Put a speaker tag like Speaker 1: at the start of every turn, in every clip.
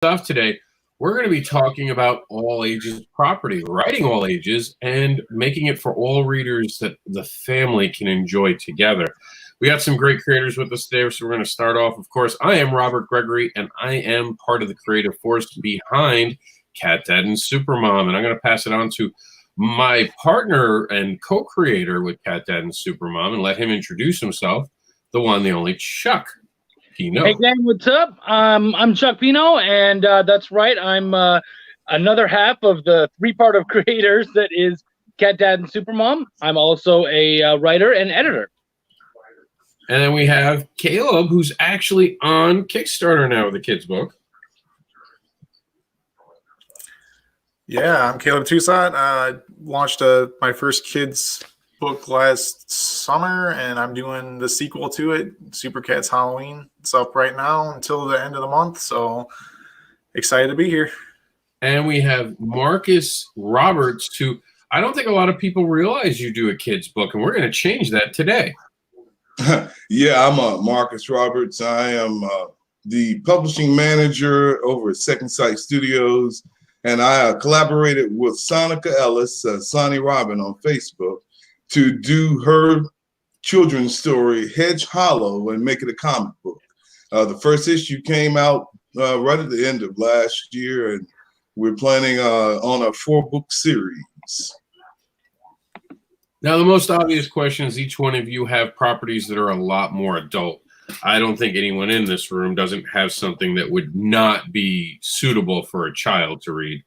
Speaker 1: stuff today. We're going to be talking about all ages property, writing all ages, and making it for all readers that the family can enjoy together. We got some great creators with us today, so we're going to start off. Of course, I am Robert Gregory, and I am part of the creative force behind Cat Dad and Supermom, and I'm going to pass it on to my partner and co-creator with Cat Dad and Supermom and let him introduce himself, the one, the only Chuck Pino.
Speaker 2: Hey gang, what's up? I'm Chuck Pino, and that's right. I'm another half of the three-part of creators that is Cat Dad and Supermom. I'm also a writer and editor.
Speaker 1: And then we have Caleb, who's actually on Kickstarter now with the kids' book.
Speaker 3: Yeah, I'm Caleb Toussaint. I launched my first kids book last summer, and I'm doing the sequel to it, Super Cats Halloween. It's up right now until the end of the month, so excited to be here.
Speaker 1: And we have Marcus Roberts, who I don't think a lot of people realize you do a kids book, and we're going to change that today.
Speaker 4: Yeah, I'm Marcus Roberts. I am the publishing manager over at Second Sight Studios, and I collaborated with Sonica Ellis, Sonny Robin on Facebook, to do her children's story, Hedge Hollow, and make it a comic book. The first issue came out right at the end of last year, and we're planning on a 4-book series.
Speaker 1: Now, the most obvious question is each one of you have properties that are a lot more adult. I don't think anyone in this room doesn't have something that would not be suitable for a child to read.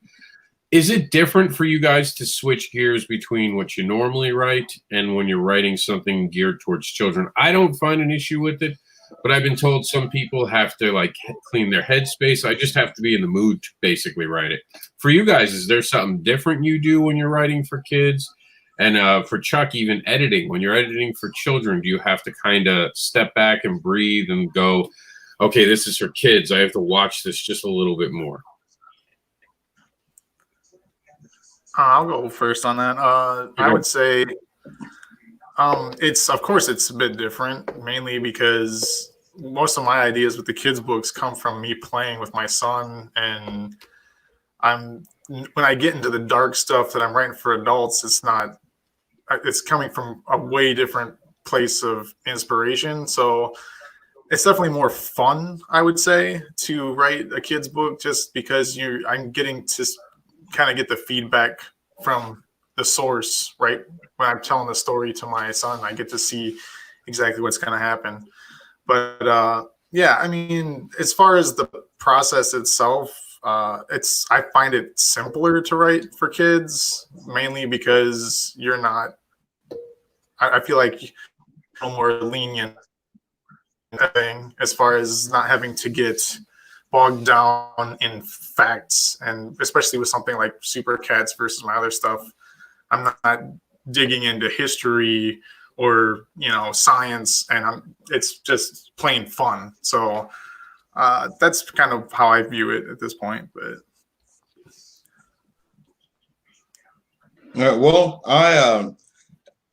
Speaker 1: Is it different for you guys to switch gears between what you normally write and when you're writing something geared towards children? I don't find an issue with it, but I've been told some people have to like clean their headspace. I just have to be in the mood to basically write it. For you guys, is there something different you do when you're writing for kids? And for Chuck, even editing, when you're editing for children, do you have to kind of step back and breathe and go, okay, this is for kids. I have to watch this just a little bit more?
Speaker 3: I'll go first on that. I would say it's a bit different, mainly because most of my ideas with the kids' books come from me playing with my son, and when I get into the dark stuff that I'm writing for adults, it's coming from a way different place of inspiration. So it's definitely more fun, I would say, to write a kid's book, just because I'm getting to kind of get the feedback from the source, right? When I'm telling the story to my son, I get to see exactly what's going to happen. But yeah, I mean, as far as the process itself, I find it simpler to write for kids, mainly because I feel like you're more lenient thing as far as not having to get bogged down in facts, and especially with something like Super Cats versus my other stuff, I'm not digging into history or science, and it's just plain fun. So that's kind of how I view it at this point. But
Speaker 4: Well,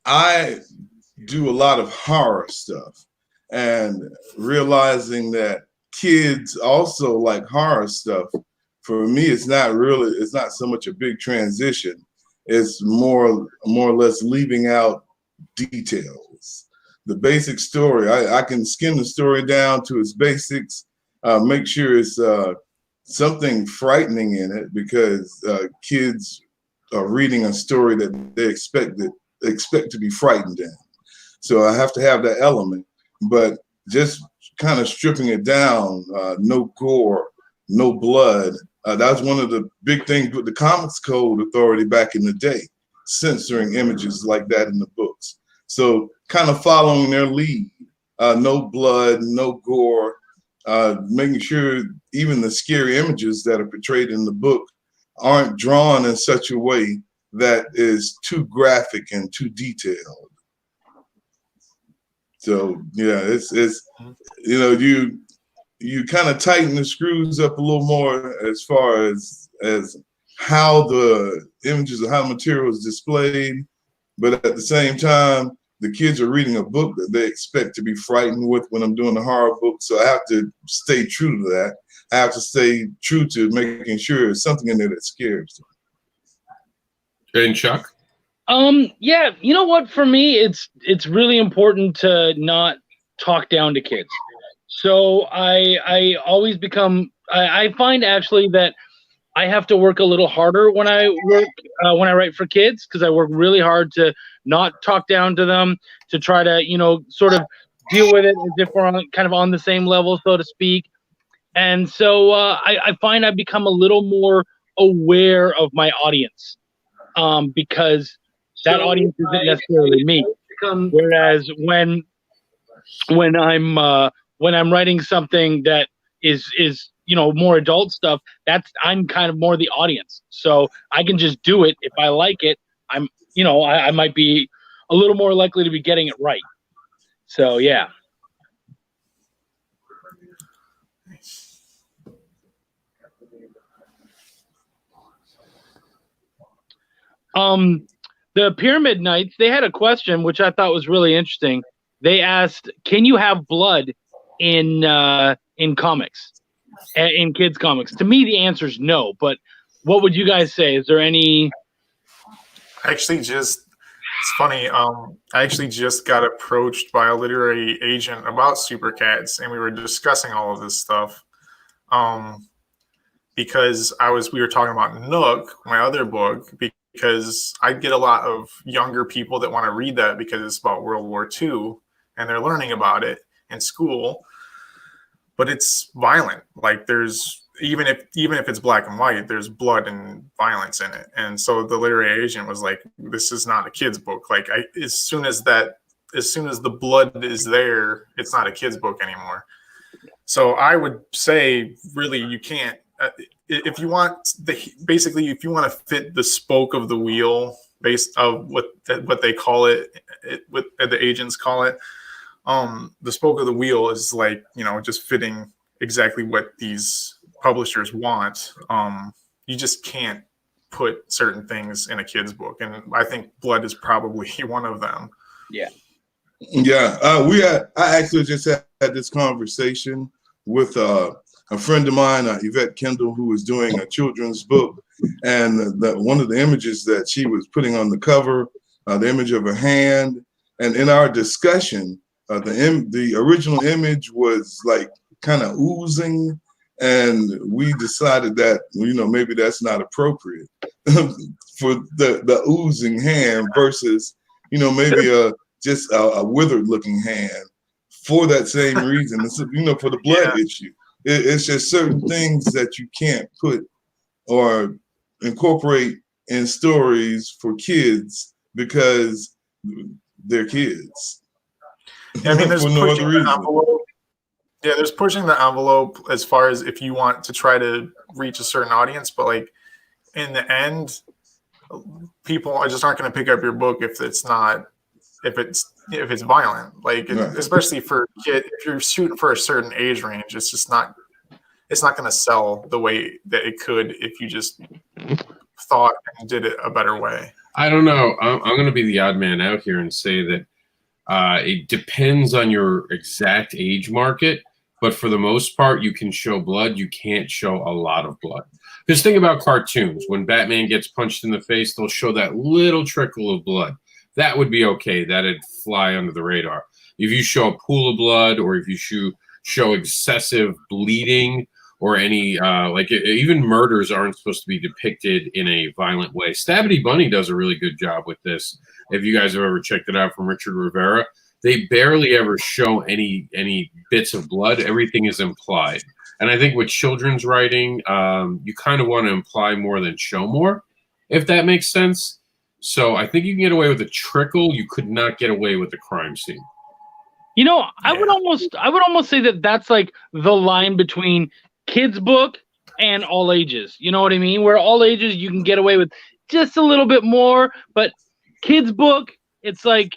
Speaker 4: I do a lot of horror stuff, and realizing that kids also like horror stuff, for me, it's not so much a big transition. It's more or less leaving out details. The basic story, I can skim the story down to its basics, make sure it's something frightening in it, because kids are reading a story that they expect to be frightened in. So I have to have that element, but just kind of stripping it down, no gore, no blood. That was one of the big things with the Comics Code Authority back in the day, censoring images like that in the books. So kind of following their lead, no blood, no gore, making sure even the scary images that are portrayed in the book aren't drawn in such a way that is too graphic and too detailed. So yeah, it's you kind of tighten the screws up a little more as far as how the images or how the material is displayed, but at the same time, the kids are reading a book that they expect to be frightened with when I'm doing the horror book, so I have to stay true to that. I have to stay true to making sure there's something in there that scares them.
Speaker 1: And Chuck?
Speaker 2: Yeah, you know what? For me, it's really important to not talk down to kids. So I always become I find actually that I have to work a little harder when I write for kids, because I work really hard to not talk down to them, to try to sort of deal with it as if we're kind of on the same level, so to speak. And so I find I become a little more aware of my audience, because that audience isn't necessarily me. Whereas when I'm writing something that is more adult stuff, I'm kind of more the audience. So I can just do it. If I like it, I might be a little more likely to be getting it right. So yeah. The Pyramid Knights, they had a question which I thought was really interesting. They asked, "Can you have blood in comics, in kids' comics?" To me, the answer is no. But what would you guys say? Is there any?
Speaker 3: It's funny. I actually just got approached by a literary agent about Super Cats, and we were discussing all of this stuff. Because we were talking about Nook, my other book, because I get a lot of younger people that want to read that because it's about World War II and they're learning about it in school, but it's violent. Like there's even if it's black and white, there's blood and violence in it. And so the literary agent was like, "This is not a kid's book. Like as soon as the blood is there, it's not a kid's book anymore." So I would say, really, you can't. If you want if you want to fit the spoke of the wheel based of what they call it, what the agents call it, the spoke of the wheel is like, just fitting exactly what these publishers want. You just can't put certain things in a kid's book, and I think blood is probably one of them.
Speaker 2: Yeah.
Speaker 4: Yeah, I actually just had this conversation with a friend of mine, Yvette Kendall, who was doing a children's book, and one of the images that she was putting on the cover, the image of a hand, and in our discussion, the original image was like kind of oozing, and we decided that maybe that's not appropriate for the oozing hand versus maybe just a withered looking hand for that same reason. It's, for the blood issue. It's just certain things that you can't put or incorporate in stories for kids because they're kids.
Speaker 3: Yeah, I mean, there's
Speaker 4: for no other reason.
Speaker 3: Yeah, there's pushing the envelope as far as if you want to try to reach a certain audience, but like in the end, people just aren't going to pick up your book if it's violent, like especially for kid. If you're shooting for a certain age range, it's just not going to sell the way that it could if you just thought and did it a better way.
Speaker 1: I don't know. I'm going to be the odd man out here and say that it depends on your exact age market, but for the most part, you can show blood. You can't show a lot of blood. Just think about cartoons. When Batman gets punched in the face, they'll show that little trickle of blood. That would be okay. That'd fly under the radar. If you show a pool of blood, or if you show excessive bleeding, or any even murders aren't supposed to be depicted in a violent way. Stabbity Bunny does a really good job with this. If you guys have ever checked it out from Richard Rivera, they barely ever show any bits of blood. Everything is implied. And I think with children's writing, you kind of want to imply more than show more, if that makes sense. So I think you can get away with a trickle. You could not get away with the crime scene.
Speaker 2: I would almost say that that's like the line between kids book and all ages. You know what I mean? Where all ages you can get away with just a little bit more, but kids book, it's like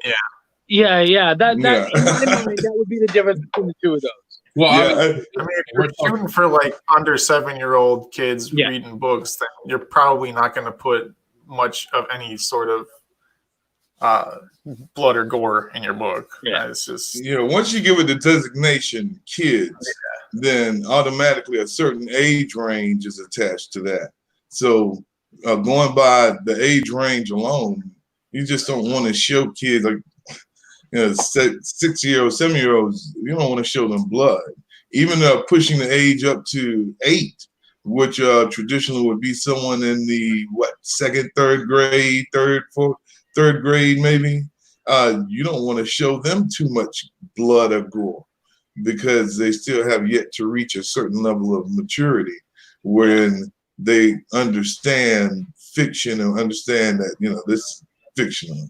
Speaker 2: that would be the difference between the two of those.
Speaker 1: Well,
Speaker 3: I mean, if you're shooting for like under 7-year-old kids reading books, then you're probably not going to put much of any sort of blood or gore in your book.
Speaker 2: Yeah.
Speaker 3: It's just
Speaker 4: Once you give it the designation kids, then automatically a certain age range is attached to that. So going by the age range alone, you just don't want to show kids like 6-year-olds, 7-year-olds. You don't want to show them blood. Even pushing the age up to 8, which traditionally would be someone in the second, third grade, third grade maybe. You don't want to show them too much blood or gore because they still have yet to reach a certain level of maturity when they understand fiction and understand that this is fictional.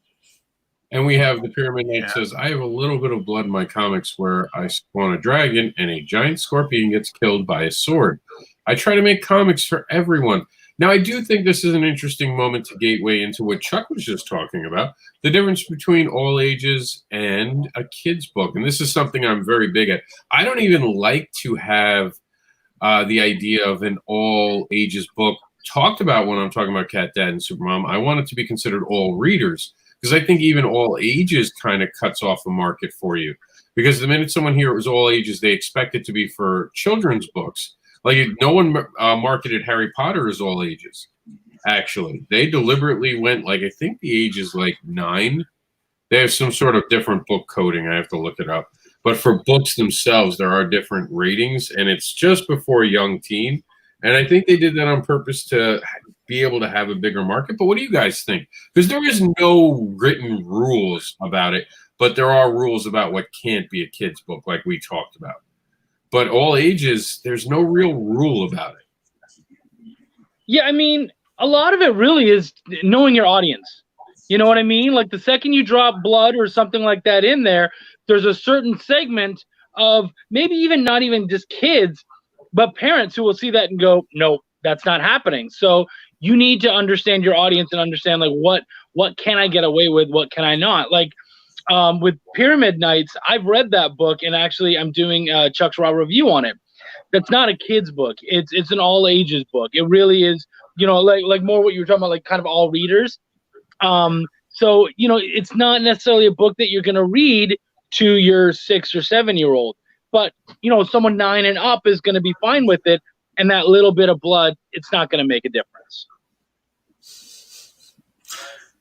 Speaker 1: And we have the Pyramid Knight says, I have a little bit of blood in my comics where I spawn a dragon and a giant scorpion gets killed by a sword. I try to make comics for everyone. Now, I do think this is an interesting moment to gateway into what Chuck was just talking about, the difference between all ages and a kid's book. And this is something I'm very big at. I don't even like to have the idea of an all ages book talked about when I'm talking about Cat Dad and Supermom. I want it to be considered all readers, because I think even all ages kind of cuts off a market for you. Because the minute someone here it was all ages, they expect it to be for children's books. Like no one marketed Harry Potter as all ages. Actually, they deliberately went I think the age is 9. They have some sort of different book coding. I have to look it up. But for books themselves, there are different ratings, and it's just before young teen. And I think they did that on purpose to be able to have a bigger market. But what do you guys think? Because there is no written rules about it, but there are rules about what can't be a kid's book, like we talked about. But all ages, there's no real rule about it.
Speaker 2: Yeah, I mean, a lot of it really is knowing your audience. You know what I mean? Like the second you drop blood or something like that in there, there's a certain segment of maybe even not even just kids, but parents who will see that and go, no, that's not happening. So you need to understand your audience and understand what can I get away with, what can I not. With Pyramid Knights, I've read that book, and actually I'm doing Chuck's Raw review on it. That's not a kid's book. It's an all ages book. It really is, like more what you were talking about, kind of all readers. So it's not necessarily a book that you're going to read to your 6 or 7-year-old, but someone 9 and up is going to be fine with it, and that little bit of blood, it's not going to make a difference.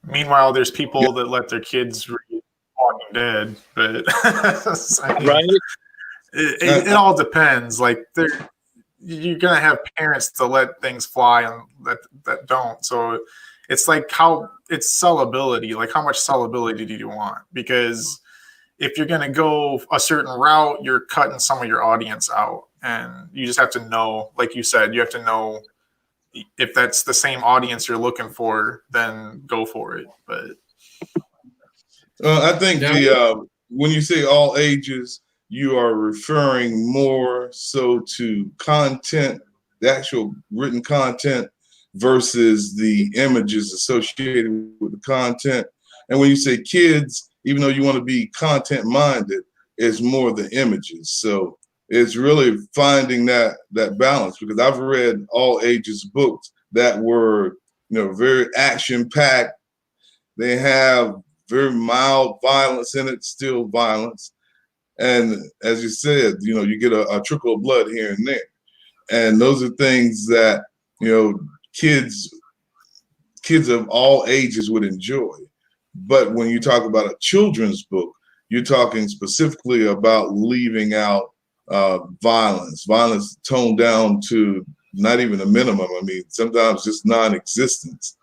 Speaker 3: Meanwhile, there's people that let their kids read Walking Dead, but
Speaker 2: right?
Speaker 3: It all depends. You're gonna have parents to let things fly and that don't. So it's it's sellability. Like how much sellability do you want? Because if you're gonna go a certain route, you're cutting some of your audience out, and you just have to know. Like you said, you have to know if that's the same audience you're looking for. Then go for it. But
Speaker 4: I think when you say all ages, you are referring more so to content, the actual written content, versus the images associated with the content. And when you say kids, even though you want to be content minded, it's more the images. So it's really finding that balance, because I've read all ages books that were very action packed. They have very mild violence in it, still violence. And as you said, you get a trickle of blood here and there. And those are things that, kids of all ages would enjoy. But when you talk about a children's book, you're talking specifically about leaving out violence toned down to not even a minimum. I mean, sometimes just non-existence.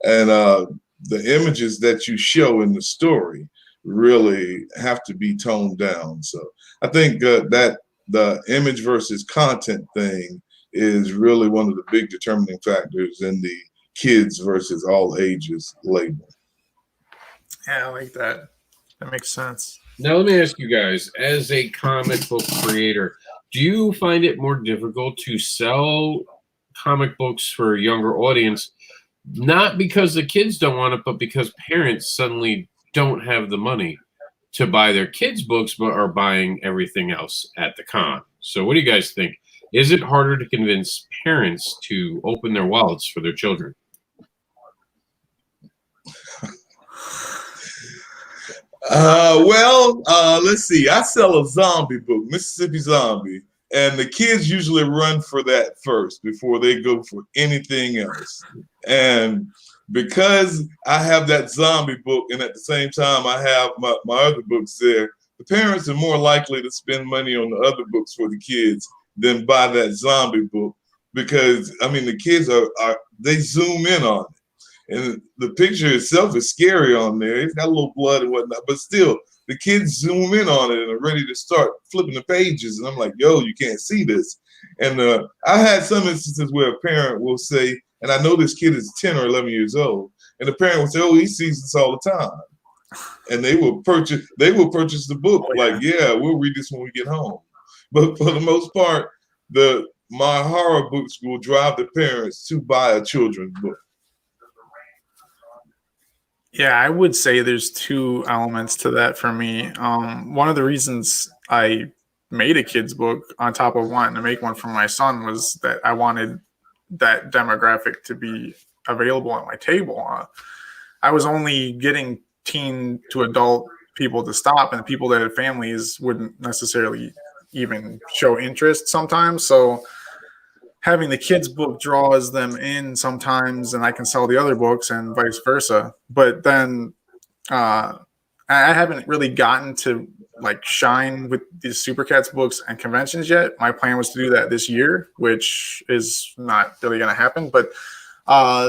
Speaker 4: And the images that you show in the story really have to be toned down. So I think that the image versus content thing is really one of the big determining factors in the kids versus all ages label.
Speaker 3: Yeah, I like that. That makes sense.
Speaker 1: Now, let me ask you guys, as a comic book creator, do you find it more difficult to sell comic books for a younger audience, not because the kids don't want it, but because parents suddenly don't have the money to buy their kids' books, but are buying everything else at the con? So what do you guys think? Is it harder to convince parents to open their wallets for their children?
Speaker 4: Let's see. I sell a zombie book, Mississippi Zombie, and the kids usually run for that first before they go for anything else. And because I have that zombie book, and at the same time I have my other books there, the parents are more likely to spend money on the other books for the kids than buy that zombie book, because I mean the kids are they zoom in on it. And the picture itself is scary on there. It's got a little blood and whatnot, but still, the kids zoom in on it and are ready to start flipping the pages. And I'm like, yo, you can't see this. And I had some instances where a parent will say, and I know this kid is 10 or 11 years old, and the parent will say, oh, he sees this all the time. And they will purchase the book. Like, yeah, we'll read this when we get home. But for the most part, my horror books will drive the parents to buy a children's book.
Speaker 3: Yeah, I would say there's two elements to that for me. One of the reasons I made a kid's book on top of wanting to make one for my son was that I wanted that demographic to be available at my table. I was only getting teen to adult people to stop, and people that had families wouldn't necessarily even show interest sometimes. So having the kids book draws them in sometimes, and I can sell the other books and vice versa. But then I haven't really gotten to like shine with these Super Cats books and conventions yet. My plan was to do that this year, which is not really going to happen. But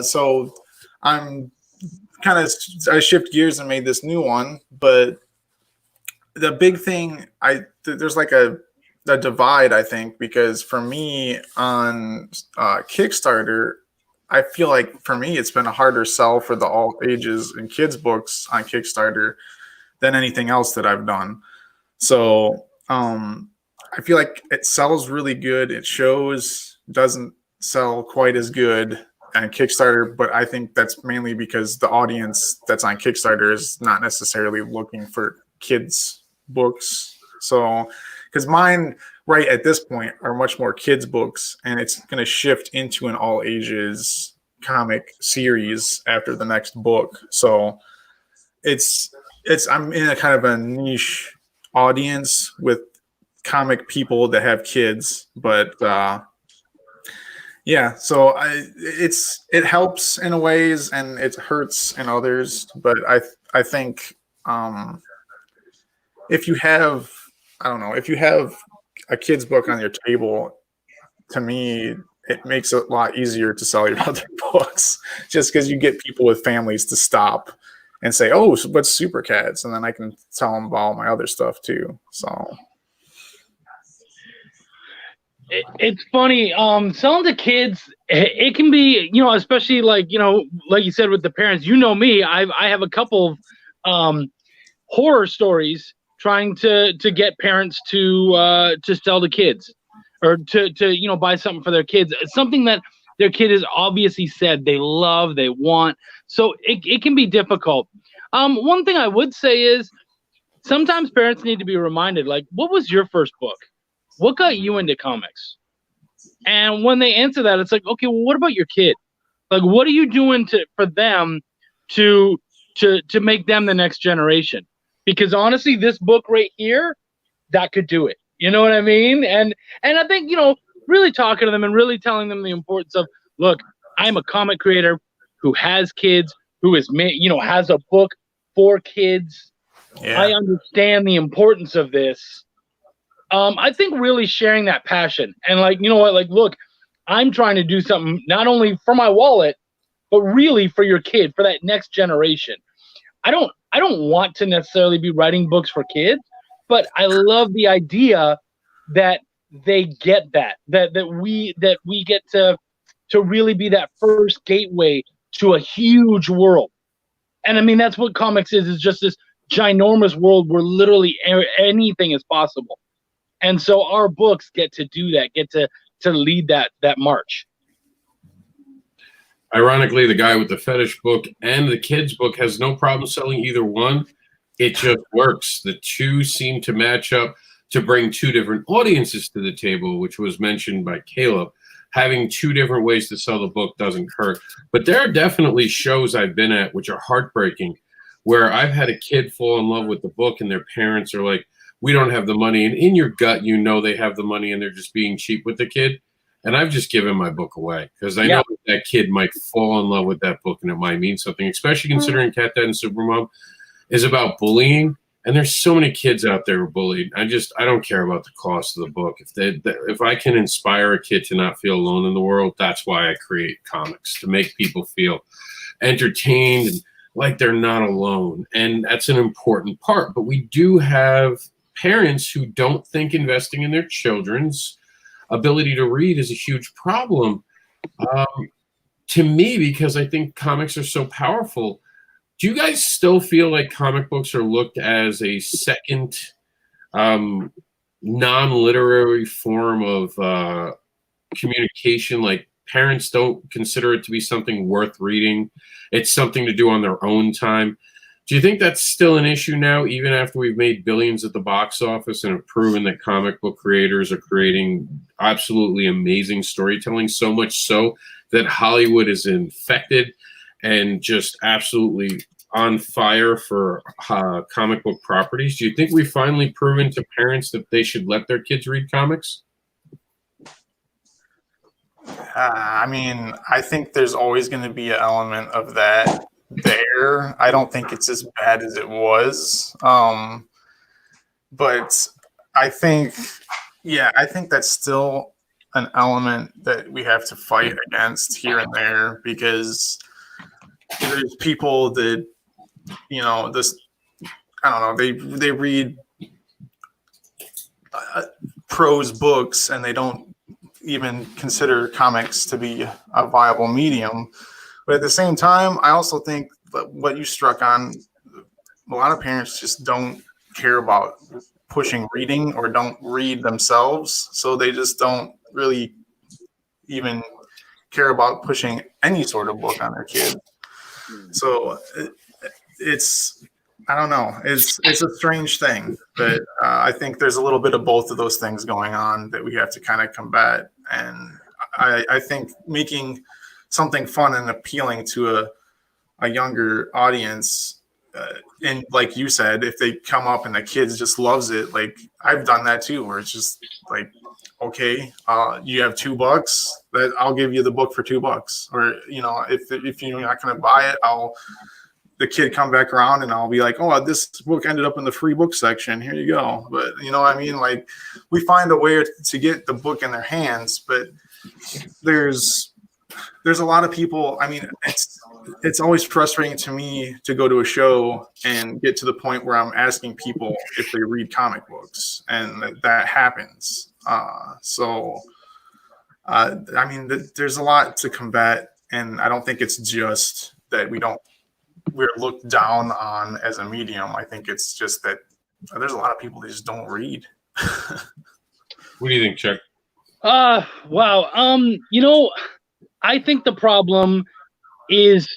Speaker 3: so I'm I shift gears and made this new one. But the big thing, there's like a divide, I think, because for me on Kickstarter, I feel like for me it's been a harder sell for the all ages and kids books on Kickstarter than anything else that I've done. So I feel like it sells really good. It doesn't sell quite as good on Kickstarter, but I think that's mainly because the audience that's on Kickstarter is not necessarily looking for kids books. So because mine right at this point are much more kids books, and it's going to shift into an all ages comic series after the next book. So I'm in a kind of a niche audience with comic people that have kids, but yeah, so it helps in ways and it hurts in others. But I think if you have a kid's book on your table, to me, it makes it a lot easier to sell your other books, just because you get people with families to stop and say, oh, what's Super Cats? And then I can tell them about all my other stuff too. So
Speaker 2: it's funny. Selling to kids, it can be, especially like you said with the parents. Me, I have a couple of horror stories trying to get parents to sell to kids, or to buy something for their kids. It's something that their kid has obviously said they love, they want. So it can be difficult. One thing I would say is sometimes parents need to be reminded, like, what was your first book? What got you into comics? And when they answer that, it's like, okay, well, what about your kid? Like, what are you doing for them to make them the next generation? Because honestly, this book right here, that could do it. You know what I mean? And I think, really talking to them and really telling them the importance of, look, I'm a comic creator who has kids, who is, has a book for kids. Yeah. I understand the importance of this. I think really sharing that passion and like, look, I'm trying to do something not only for my wallet, but really for your kid, for that next generation. I don't want to necessarily be writing books for kids, but I love the idea that they get that we get to really be that first gateway to a huge world. And I mean, that's what comics is just this ginormous world where literally anything is possible. And so our books get to do that, get to lead that march.
Speaker 1: Ironically, the guy with the fetish book and the kids book has no problem selling either one. It just works. The two seem to match up to bring two different audiences to the table, which was mentioned by Caleb. Having two different ways to sell the book doesn't hurt. But there are definitely shows I've been at which are heartbreaking, where I've had a kid fall in love with the book and their parents are like, we don't have the money. And in your gut, you know they have the money and they're just being cheap with the kid. And I've just given my book away because I know that kid might fall in love with that book and it might mean something, especially considering Cat Dad and Supermom is about bullying. And there's so many kids out there who are bullied. I don't care about the cost of the book. If I can inspire a kid to not feel alone in the world, that's why I create comics, to make people feel entertained and like they're not alone. And that's an important part. But we do have parents who don't think investing in their children's ability to read is a huge problem to me, because I think comics are so powerful. Do you guys still feel like comic books are looked as a second non-literary form of communication? Like parents don't consider it to be something worth reading. It's something to do on their own time. Do you think that's still an issue now, even after we've made billions at the box office and have proven that comic book creators are creating absolutely amazing storytelling, so much so that Hollywood is infected and just absolutely on fire for comic book properties? Do you think we've finally proven to parents that they should let their kids read comics?
Speaker 3: I mean, I think there's always going to be an element of that there. I don't think it's as bad as it was. But I think that's still an element that we have to fight against here and there, because there's people that, you know, I don't know, they read prose books and they don't even consider comics to be a viable medium. But at the same time, I also think that what you struck on, a lot of parents just don't care about pushing reading or don't read themselves. So they just don't really even care about pushing any sort of book on their kid. So I don't know. It's a strange thing, but I think there's a little bit of both of those things going on that we have to kind of combat. And I think making something fun and appealing to a younger audience, and like you said, if they come up and the kids just loves it, like I've done that too, where it's just like, okay, you have $2, that I'll give you the book for $2. Or, you know, if you're not going to buy it, the kid come back around and I'll be like, oh, this book ended up in the free book section. Here you go. But you know what I mean? Like, we find a way to get the book in their hands, but there's a lot of people. I mean, it's always frustrating to me to go to a show and get to the point where I'm asking people if they read comic books, and that happens. I mean, there's a lot to combat, and I don't think it's just that we're looked down on as a medium. I think it's just that there's a lot of people that just don't read.
Speaker 1: What do you think, Chuck?
Speaker 2: Wow. You know, I think the problem is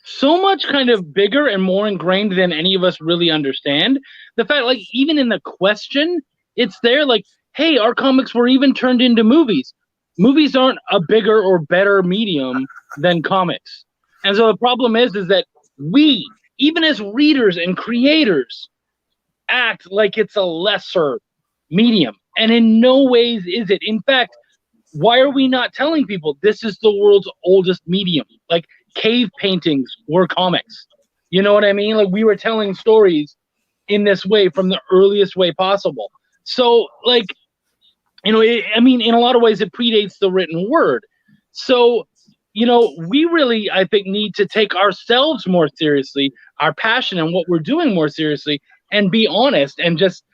Speaker 2: so much kind of bigger and more ingrained than any of us really understand. The fact, like, even in the question, it's there, like, hey, our comics were even turned into movies. Movies aren't a bigger or better medium than comics. And so the problem is that we, even as readers and creators, act like it's a lesser medium. And in no ways is it. In fact, why are we not telling people this is the world's oldest medium? Like, cave paintings were comics. You know what I mean? Like, we were telling stories in this way from the earliest way possible. So, like, you know, I mean, in a lot of ways, it predates the written word. So, you know, we really, I think, need to take ourselves more seriously, our passion and what we're doing more seriously, and be honest and just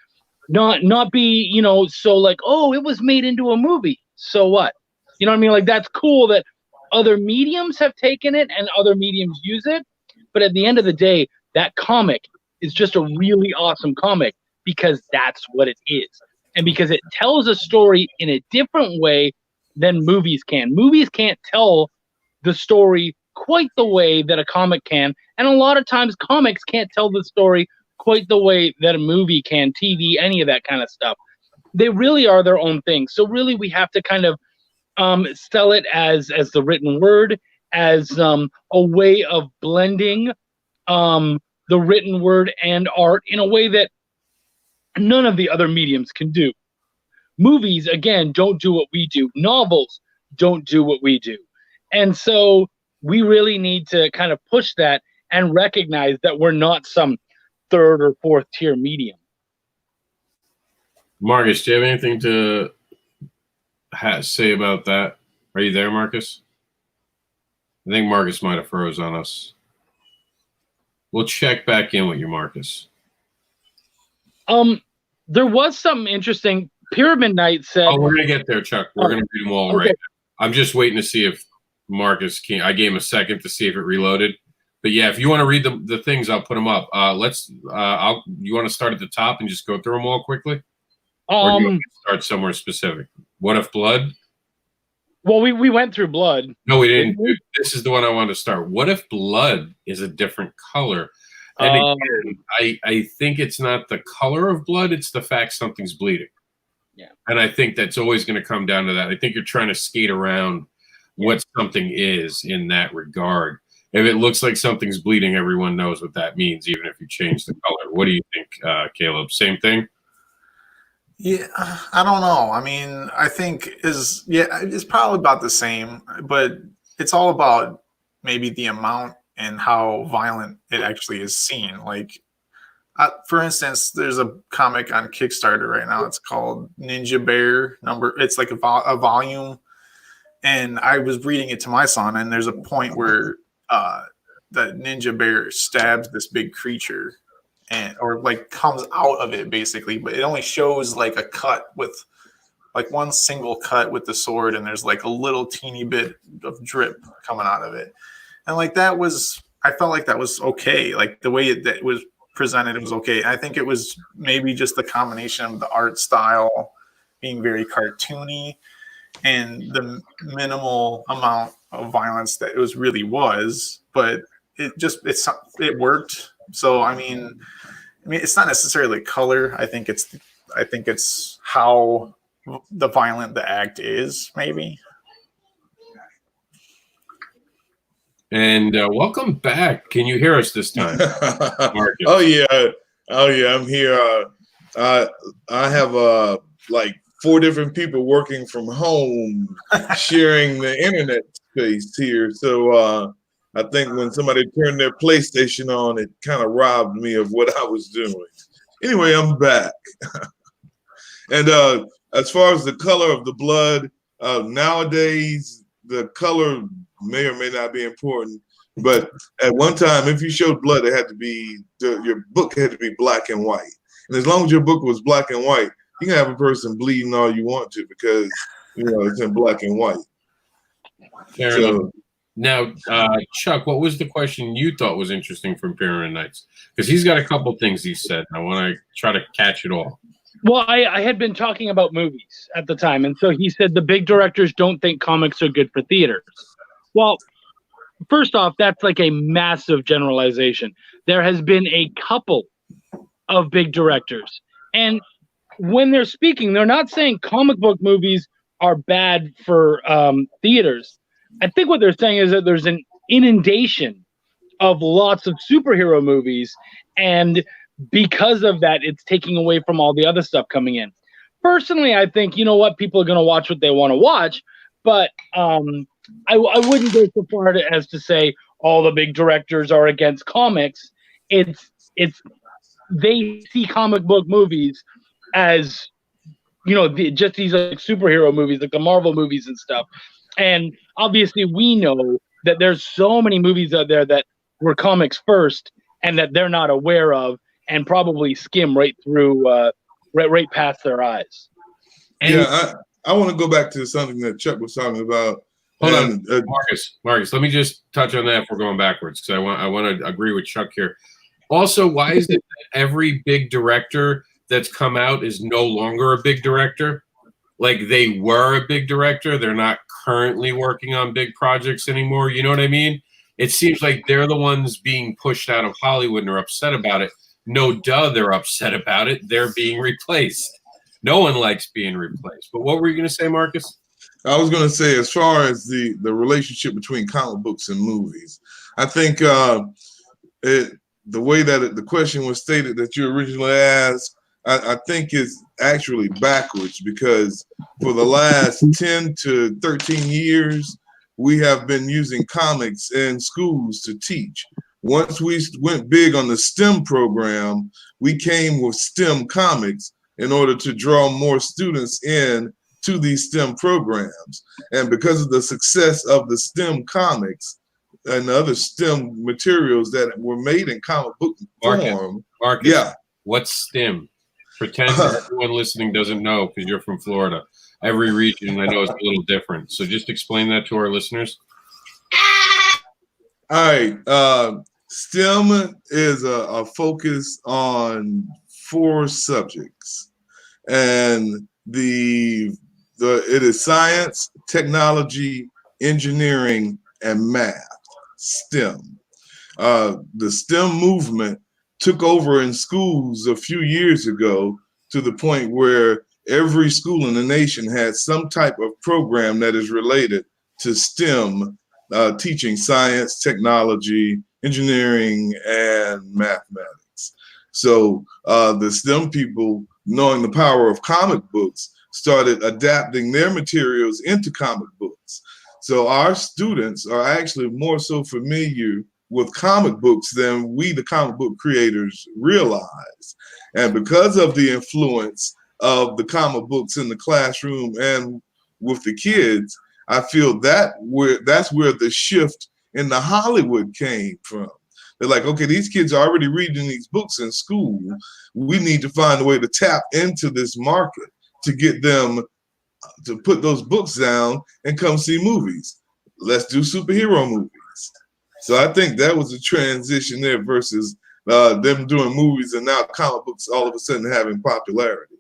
Speaker 2: not be, you know, so like, oh, it was made into a movie. So what? You know what I mean? Like, that's cool that other mediums have taken it and other mediums use it. But at the end of the day, that comic is just a really awesome comic because that's what it is. And because it tells a story in a different way than movies can. Movies can't tell the story quite the way that a comic can. And a lot of times comics can't tell the story quite the way that a movie can, TV, any of that kind of stuff. They really are their own thing. So really we have to kind of sell it as the written word, as a way of blending the written word and art in a way that none of the other mediums can do. Movies, again, don't do what we do. Novels don't do what we do. And so we really need to kind of push that and recognize that we're not some third or fourth tier medium.
Speaker 1: Marcus, do you have anything to say about that? Are you there, Marcus? I think Marcus might have froze on us. We'll check back in with you, Marcus.
Speaker 2: There was something interesting. Pyramid Knight said...
Speaker 1: Oh, we're going to get there, Chuck. We're going to read them all
Speaker 2: okay.
Speaker 1: right now. I'm just waiting to see if Marcus can. I gave him a second to see if it reloaded. But yeah, if you want to read the things, I'll put them up. You want to start at the top and just go through them all quickly? Or do you want to start somewhere specific? What if blood?
Speaker 2: Well, we went through blood.
Speaker 1: No, we didn't. This is the one I wanted to start. What if blood is a different color? And again, I think it's not the color of blood, it's the fact something's bleeding.
Speaker 2: Yeah.
Speaker 1: And I think that's always going to come down to that. I think you're trying to skate around what something is in that regard. If it looks like something's bleeding, everyone knows what that means, even if you change the color. What do you think, Caleb? Same thing?
Speaker 3: Yeah, I don't know. I mean, I think it's probably about the same, but it's all about maybe the amount and how violent it actually is seen. Like, for instance, there's a comic on Kickstarter right now. It's called Ninja Bear Number. It's like a volume, and I was reading it to my son, and there's a point where the ninja bear stabs this big creature. Or like comes out of it basically, but it only shows like a cut with like one single cut with the sword, and there's like a little teeny bit of drip coming out of it. And like I felt like that was okay. Like the way that it was presented, it was okay. I think it was maybe just the combination of the art style being very cartoony and the minimal amount of violence that it really was, but it worked. So I mean, it's not necessarily color. I think it's how the violent the act is, maybe.
Speaker 1: And welcome back. Can you hear us this time, Marcus?
Speaker 4: Oh yeah, I'm here. I have like 4 different people working from home, sharing the internet space here. So I think when somebody turned their PlayStation on, it kind of robbed me of what I was doing. Anyway, I'm back. And as far as the color of the blood, nowadays, the color may or may not be important. But at one time, if you showed blood, it had to be, your book had to be black and white. And as long as your book was black and white, you can have a person bleeding all you want to because, it's in black and white.
Speaker 1: Fair enough. Now, Chuck, what was the question you thought was interesting from Pyramid Knights? Because he's got a couple things he said. I want to try to catch it all.
Speaker 2: Well, I had been talking about movies at the time, and so he said the big directors don't think comics are good for theaters. Well, first off, that's like a massive generalization. There has been a couple of big directors, and when they're speaking, they're not saying comic book movies are bad for theaters. I think what they're saying is that there's an inundation of lots of superhero movies, and because of that, it's taking away from all the other stuff coming in. Personally, I think, people are going to watch what they want to watch, but I wouldn't go so far as to say all the big directors are against comics. It's they see comic book movies as, just these like superhero movies, like the Marvel movies and stuff. And obviously we know that there's so many movies out there that were comics first and that they're not aware of and probably skim right through, right past their eyes. And
Speaker 4: I want to go back to something that Chuck was talking about.
Speaker 1: Hold on, Marcus, let me just touch on that if we're going backwards, because I want to agree with Chuck here. Also, why is it that every big director that's come out is no longer a big director? Like they were a big director, they're not currently working on big projects anymore. You know what I mean? It seems like they're the ones being pushed out of Hollywood and are upset about it. No duh, they're upset about it. They're being replaced. No one likes being replaced. But what were you going to say, Marcus?
Speaker 4: I was going to say, as far as the relationship between comic books and movies, I think the way that the question was stated that you originally asked, I think is actually backwards, because for the last 10 to 13 years, we have been using comics in schools to teach. Once we went big on the STEM program, we came with STEM comics in order to draw more students in to these STEM programs. And because of the success of the STEM comics and the other STEM materials that were made in comic book form.
Speaker 1: Marcus,
Speaker 4: yeah.
Speaker 1: What's STEM? Pretend everyone listening doesn't know because you're from Florida. Every region I know is a little different. So just explain that to our listeners.
Speaker 4: All right. STEM is a focus on 4 subjects, and it is science, technology, engineering, and math. STEM. The STEM movement took over in schools a few years ago to the point where every school in the nation had some type of program that is related to STEM, teaching science, technology, engineering, and mathematics. So the STEM people, knowing the power of comic books, started adapting their materials into comic books. So our students are actually more so familiar with comic books than we, the comic book creators, realize. And because of the influence of the comic books in the classroom and with the kids, I feel that's where the shift in the Hollywood came from. They're like, okay, these kids are already reading these books in school. We need to find a way to tap into this market to get them to put those books down and come see movies. Let's do superhero movies. So I think that was a transition there versus them doing movies and now comic books all of a sudden having popularity.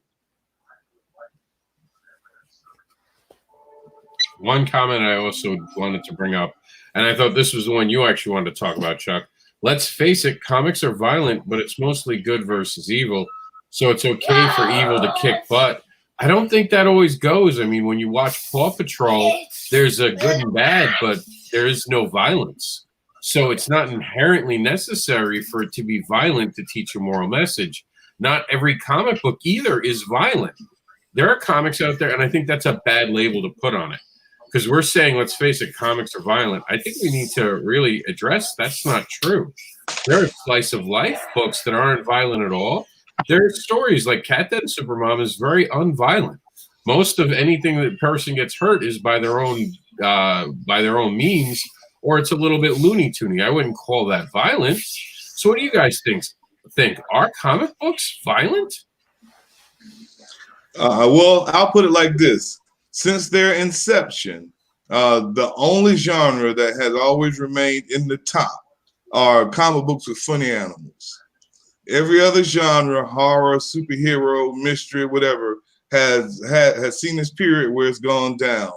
Speaker 1: One comment I also wanted to bring up, and I thought this was the one you actually wanted to talk about, Chuck. Let's face it, comics are violent, but it's mostly good versus evil. So it's okay for evil to kick butt. I don't think that always goes. I mean, when you watch Paw Patrol, there's a good and bad, but there is no violence. So it's not inherently necessary for it to be violent to teach a moral message. Not every comic book either is violent. There are comics out there, and I think that's a bad label to put on it. Because we're saying, let's face it, comics are violent. I think we need to really address that's not true. There are slice of life books that aren't violent at all. There are stories like Cat Dead Supermom is very unviolent. Most of anything that person gets hurt is by their own means, or it's a little bit Looney Toony. I wouldn't call that violent. So what do you guys think? Are comic books violent?
Speaker 4: Well, I'll put it like this. Since their inception, the only genre that has always remained in the top are comic books with funny animals. Every other genre, horror, superhero, mystery, whatever, has seen this period where it's gone down.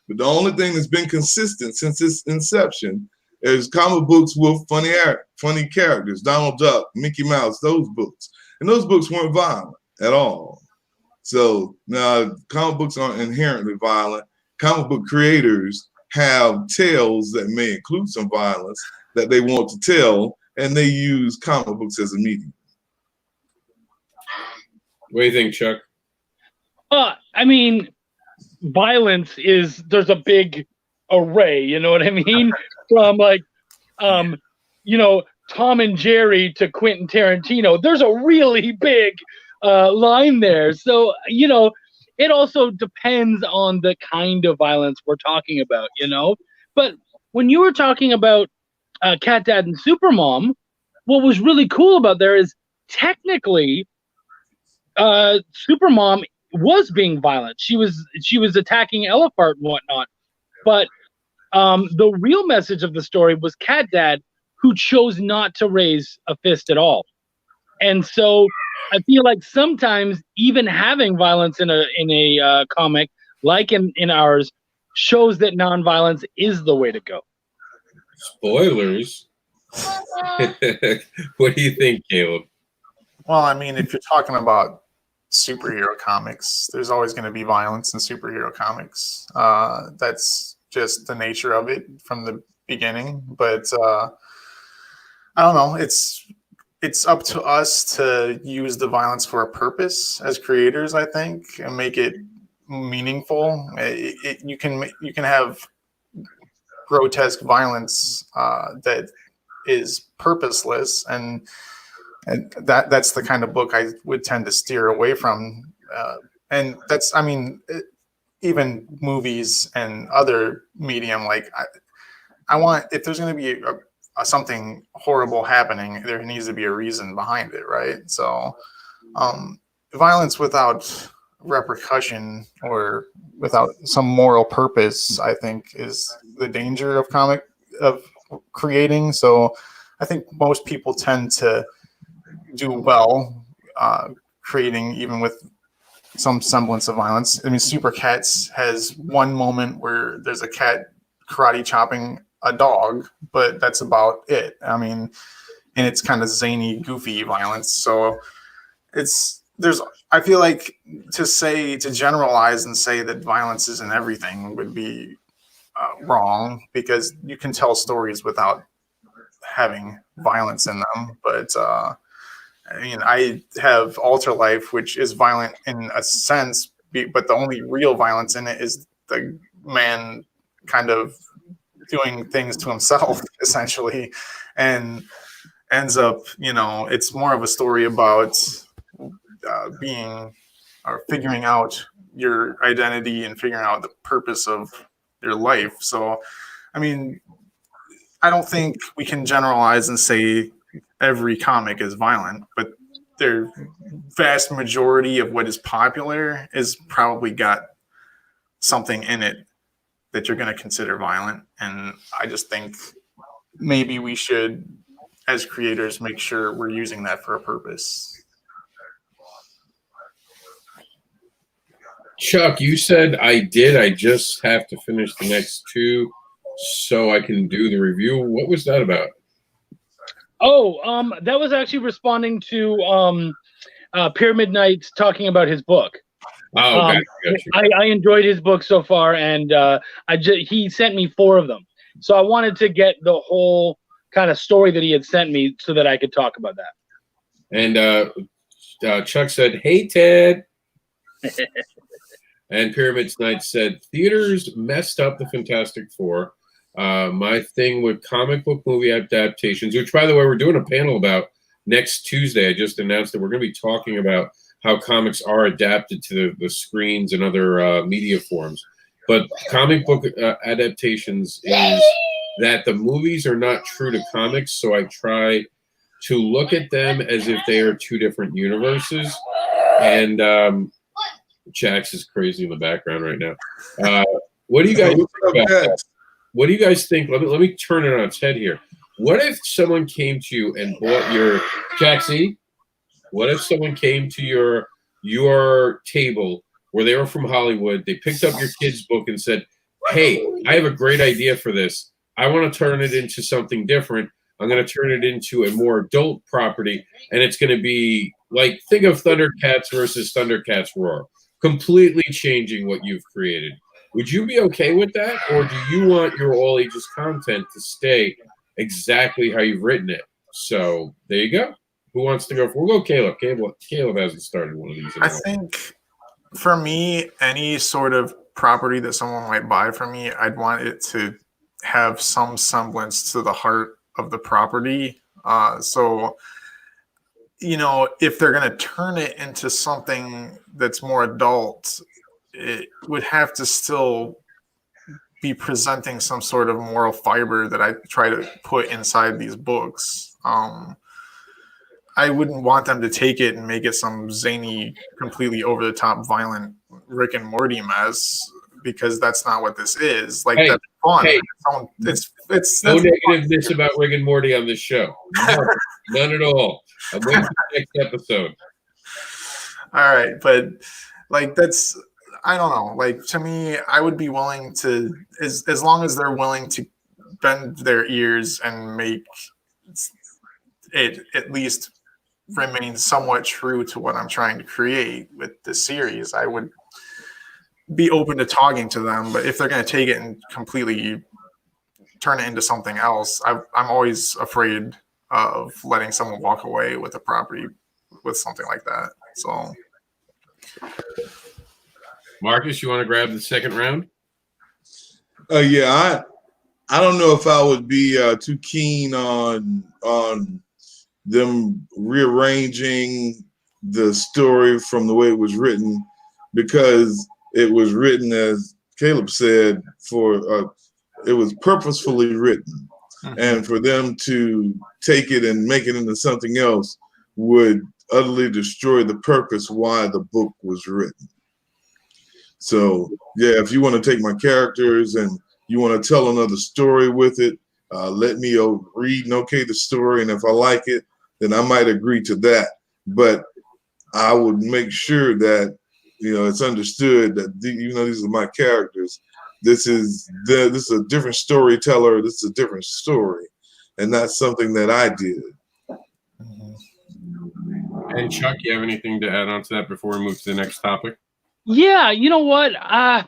Speaker 4: But the only thing that's been consistent since its inception is comic books with funny characters, Donald Duck, Mickey Mouse, those books. And those books weren't violent at all. So now comic books aren't inherently violent. Comic book creators have tales that may include some violence that they want to tell, and they use comic books as a medium.
Speaker 1: What do you think, Chuck?
Speaker 2: I mean, violence there's a big array, you know what I mean? From like, Tom and Jerry to Quentin Tarantino. There's a really big line there. So, it also depends on the kind of violence we're talking about, But when you were talking about Cat Dad and Supermom, what was really cool about there is technically Supermom was being violent. She was attacking Elefart and whatnot. But the real message of the story was Cat Dad, who chose not to raise a fist at all. And so I feel like sometimes even having violence in a comic, like in ours, shows that nonviolence is the way to go.
Speaker 1: Spoilers. What do you think, Caleb?
Speaker 3: Well, I mean, if you're talking about superhero comics, there's always going to be violence in superhero comics. That's just the nature of it from the beginning. But I don't know. It's it's up to us to use the violence for a purpose as creators, I think, and make it meaningful. You can have grotesque violence that is purposeless, and that's the kind of book I would tend to steer away from. And that's, I mean, even movies and other medium, like I want, if there's going to be something horrible happening, there needs to be a reason behind it, right? So violence without repercussion or without some moral purpose, I think, is the danger of creating. So I think most people tend to do well creating even with some semblance of violence. I mean, Super Cats has one moment where there's a cat karate chopping a dog, but that's about it. I mean, and it's kind of zany, goofy violence. So I feel like to generalize and say that violence isn't everything would be wrong, because you can tell stories without having violence in them. But I mean, I have Alter Life, which is violent in a sense, but the only real violence in it is the man kind of doing things to himself, essentially, and ends up, it's more of a story about being or figuring out your identity and figuring out the purpose of your life. So, I mean, I don't think we can generalize and say every comic is violent, but the vast majority of what is popular is probably got something in it that you're going to consider violent. And I just think maybe we should, as creators, make sure we're using that for a purpose.
Speaker 1: Chuck, you said I did. I just have to finish the next two so I can do the review. What was that about?
Speaker 2: Oh, that was actually responding to Pyramid Knights talking about his book.
Speaker 1: Oh, gotcha.
Speaker 2: I enjoyed his book so far, and he sent me 4 of them. So I wanted to get the whole kind of story that he had sent me so that I could talk about that.
Speaker 1: And Chuck said, "Hey, Ted." And Pyramid Knights said, "Theaters messed up the Fantastic Four. My thing with comic book movie adaptations," which, by the way, we're doing a panel about next Tuesday. I just announced that we're going to be talking about how comics are adapted to the screens and other media forms. But comic book adaptations is that the movies are not true to comics, so I try to look at them as if they are 2 different universes. And Jax is crazy in the background right now. What do you guys think about that? What do you guys think? Let me turn it on its head here. What if someone came to you and bought your Jaxie? What if someone came to your table where they were from Hollywood, they picked up your kid's book and said, "Hey, I have a great idea for this. I want to turn it into something different. I'm going to turn it into a more adult property, and it's going to be like, think of Thundercats versus Thundercats Roar, completely changing what you've created." Would you be okay with that, or do you want your all ages content to stay exactly how you've written it? So there you go. Who wants to go? We'll go Caleb. Caleb hasn't started one of these.
Speaker 3: I think for me, any sort of property that someone might buy from me, I'd want it to have some semblance to the heart of the property. So, if they're going to turn it into something that's more adult, it would have to still be presenting some sort of moral fiber that I try to put inside these books. I wouldn't want them to take it and make it some zany, completely over-the-top, violent Rick and Morty mess, because that's not what this is. Like, that's fun.
Speaker 1: Hey,
Speaker 3: it's
Speaker 1: no negativeness about Rick and Morty on this show. None at all. I'm waiting for the next episode.
Speaker 3: All right, but like that's, I don't know. Like, to me, I would be willing to, as long as they're willing to bend their ears and make it at least remain somewhat true to what I'm trying to create with the series, I would be open to talking to them. But if they're going to take it and completely turn it into something else, I'm always afraid of letting someone walk away with a property with something like that. So,
Speaker 1: Marcus, you want to grab the second round?
Speaker 4: Yeah, I don't know if I would be too keen on them rearranging the story from the way it was written, because it was written, as Caleb said, for it was purposefully written. And for them to take it and make it into something else would utterly destroy the purpose why the book was written. So yeah, if you want to take my characters and you want to tell another story with it, let me read and okay the story, and if I like it, then I might agree to that. But I would make sure that it's understood that these are my characters. This is a different storyteller. This is a different story, and that's something that I did.
Speaker 1: And Chuck, you have anything to add on to that before we move to the next topic?
Speaker 2: Yeah, you know what? I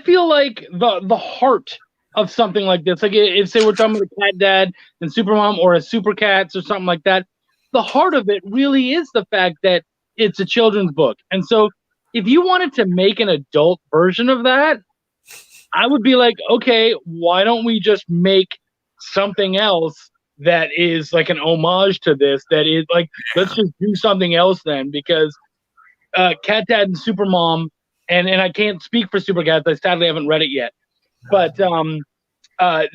Speaker 2: feel like the heart of something like this, like if say we're talking about a Cat Dad and Supermom or a Super Cats or something like that, the heart of it really is the fact that it's a children's book. And so if you wanted to make an adult version of that, I would be like, okay, why don't we just make something else that is like an homage to this? That is like, let's just do something else then, because Cat Dad and Supermom, and I can't speak for Super Cats. I sadly haven't read it yet, but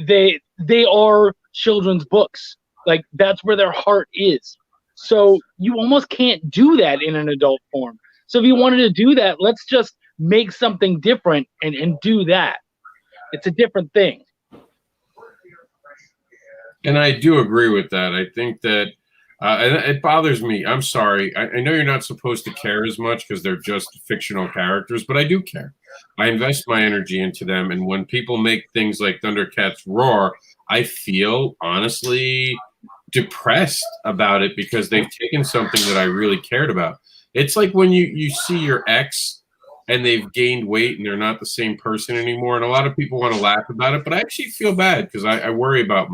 Speaker 2: they are children's books. Like that's where their heart is. So you almost can't do that in an adult form. So if you wanted to do that, let's just make something different and do that. It's a different thing.
Speaker 1: And I do agree with that. I think that and it bothers me. I'm sorry. I know you're not supposed to care as much because they're just fictional characters, but I do care. I invest my energy into them. And when people make things like Thundercats Roar, I feel honestly depressed about it because they've taken something that I really cared about. It's like when you see your ex and they've gained weight and they're not the same person anymore. And a lot of people want to laugh about it, but I actually feel bad because I worry about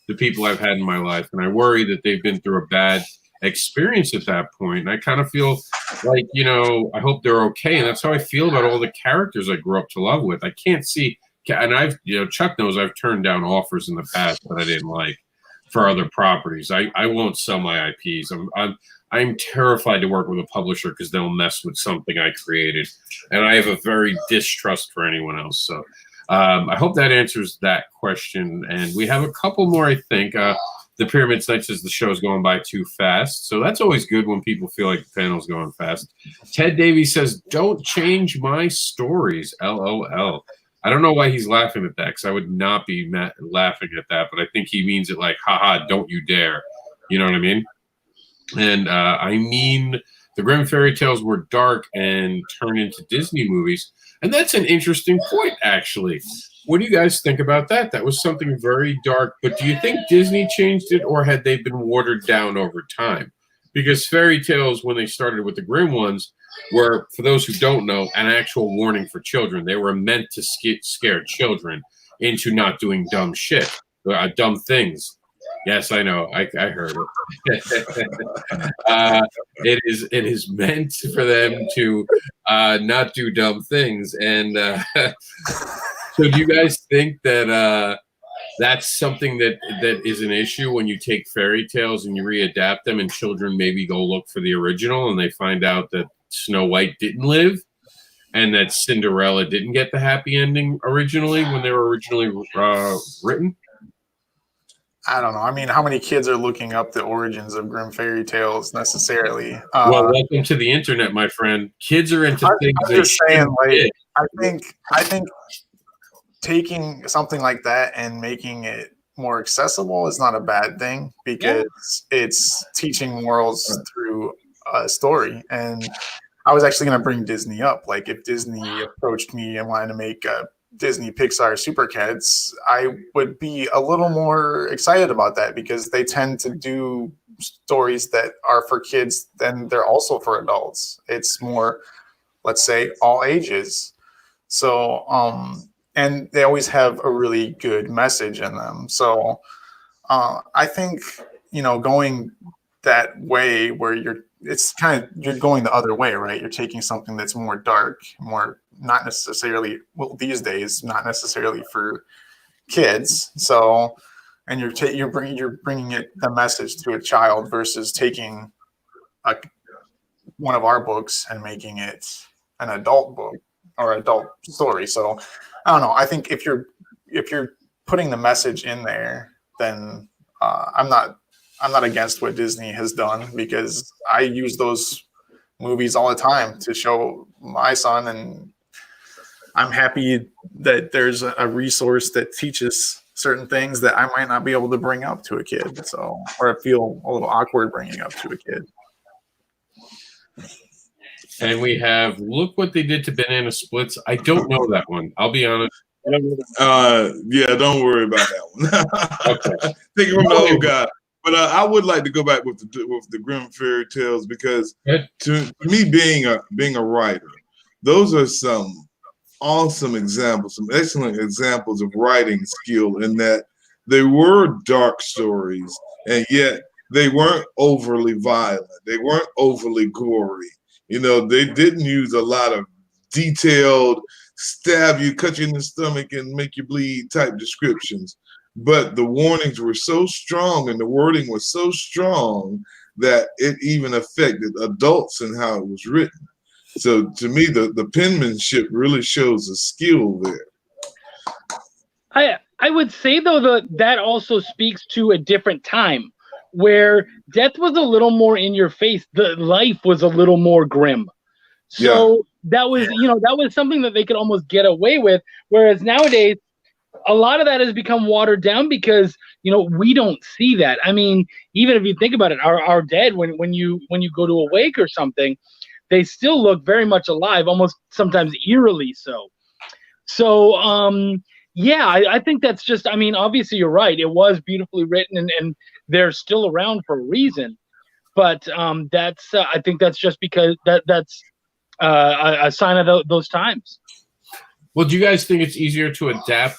Speaker 1: the people I've had in my life, and I worry that they've been through a bad experience at that point. And I kind of feel like, I hope they're okay. And that's how I feel about all the characters I grew up to love with. I can't see, and I've, Chuck knows I've turned down offers in the past that I didn't like for other properties. I won't sell my IPs. I'm terrified to work with a publisher because they'll mess with something I created. And I have a very distrust for anyone else. So I hope that answers that question. And we have a couple more, I think. The Pyramid Knight says the show's going by too fast. So that's always good when people feel like the panel's going fast. Ted Davies says, don't change my stories, LOL. I don't know why he's laughing at that, because I would not be laughing at that. But I think he means it like, haha, don't you dare. You know what I mean? And I mean, the Grimm fairy tales were dark and turned into Disney movies. And that's an interesting point, actually. What do you guys think about that? That was something very dark. But do you think Disney changed it, or had they been watered down over time? Because fairy tales, when they started with the Grimm ones, were, for those who don't know, an actual warning for children. They were meant to scare children into not doing dumb shit, dumb things. Yes, I know. I heard it. It is meant for them to not do dumb things. And so do you guys think that that's something that is an issue when you take fairy tales and you readapt them and children maybe go look for the original and they find out that Snow White didn't live and that Cinderella didn't get the happy ending originally when they were originally written?
Speaker 3: I don't know. I mean, how many kids are looking up the origins of Grimm fairy tales necessarily?
Speaker 1: Well, welcome to the internet, my friend. Kids are into things.
Speaker 3: I'm just saying, like, I think taking something like that and making it more accessible is not a bad thing, because it's teaching morals through a story. And I was actually going to bring Disney up. Like, if Disney approached me and wanted to make a Disney Pixar Super Cats, I would be a little more excited about that, because they tend to do stories that are for kids, then they're also for adults. It's more, let's say, all ages. So, and they always have a really good message in them. So I think, going that way where you're going the other way, right? You're taking something that's more dark, more not necessarily, well, these days, not necessarily for kids. So, and you're bringing the message to a child versus taking one of our books and making it an adult book or adult story. So I don't know. I think if you're putting the message in there, then I'm not against what Disney has done, because I use those movies all the time to show my son, and I'm happy that there's a resource that teaches certain things that I might not be able to bring up to a kid. So, or I feel a little awkward bringing up to a kid.
Speaker 1: And we have Look What They Did to Banana Splits. I don't know that one. I'll be honest.
Speaker 4: Yeah, don't worry about that one.
Speaker 1: Okay.
Speaker 4: Think from the old guy. But I would like to go back with the Grimm fairy tales, because to me, being a writer, those are some awesome examples, some excellent examples of writing skill, in that they were dark stories, and yet they weren't overly violent. They weren't overly gory. They didn't use a lot of detailed stab you, cut you in the stomach, and make you bleed type descriptions. But the warnings were so strong and the wording was so strong that it even affected adults in how it was written. So to me, the penmanship really shows a skill there.
Speaker 2: I would say, though, that also speaks to a different time, where death was a little more in your face. The life was a little more grim. So that was something that they could almost get away with. Whereas nowadays, a lot of that has become watered down, because we don't see that. I mean, even if you think about it, our dead, when you go to a wake or something, they still look very much alive, almost sometimes eerily so. So I think that's just, I mean, obviously you're right. It was beautifully written, and they're still around for a reason. But that's I think that's just because that's a sign of those times.
Speaker 1: Well, do you guys think it's easier to adapt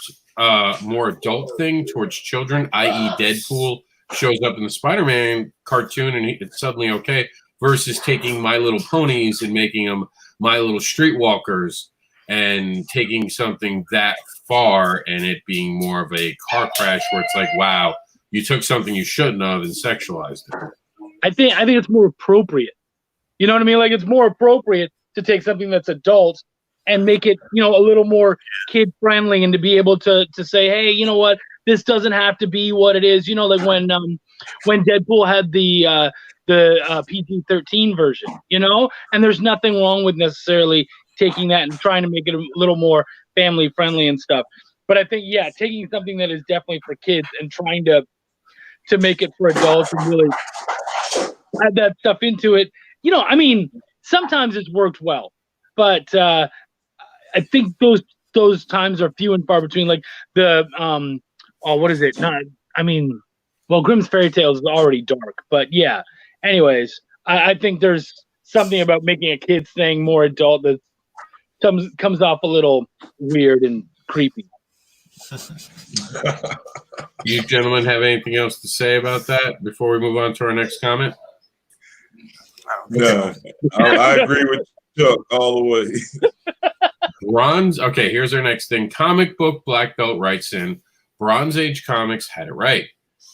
Speaker 1: more adult thing towards children, i.e. Deadpool shows up in the Spider-Man cartoon and it's suddenly okay, versus taking My Little Ponies and making them My Little Streetwalkers and taking something that far and it being more of a car crash where it's like, wow, you took something you shouldn't have and sexualized it?
Speaker 2: I think it's more appropriate. You know what I mean? Like, it's more appropriate to take something that's adult and make it, a little more kid friendly, and to be able to say, hey, you know what, this doesn't have to be what it is. Like when Deadpool had the PG-13 version, and there's nothing wrong with necessarily taking that and trying to make it a little more family friendly and stuff. But I think, taking something that is definitely for kids and trying to make it for adults and really add that stuff into it. I mean, sometimes it's worked well, but I think those times are few and far between. Like the what is it? Grimm's Fairy Tales is already dark, but yeah. Anyways, I think there's something about making a kid's thing more adult that comes off a little weird and creepy.
Speaker 1: You gentlemen have anything else to say about that before we move on to our next comment?
Speaker 4: No, I agree with Chuck all the way.
Speaker 1: Okay, here's our next thing. Comic Book Black Belt writes in, Bronze Age comics had it right.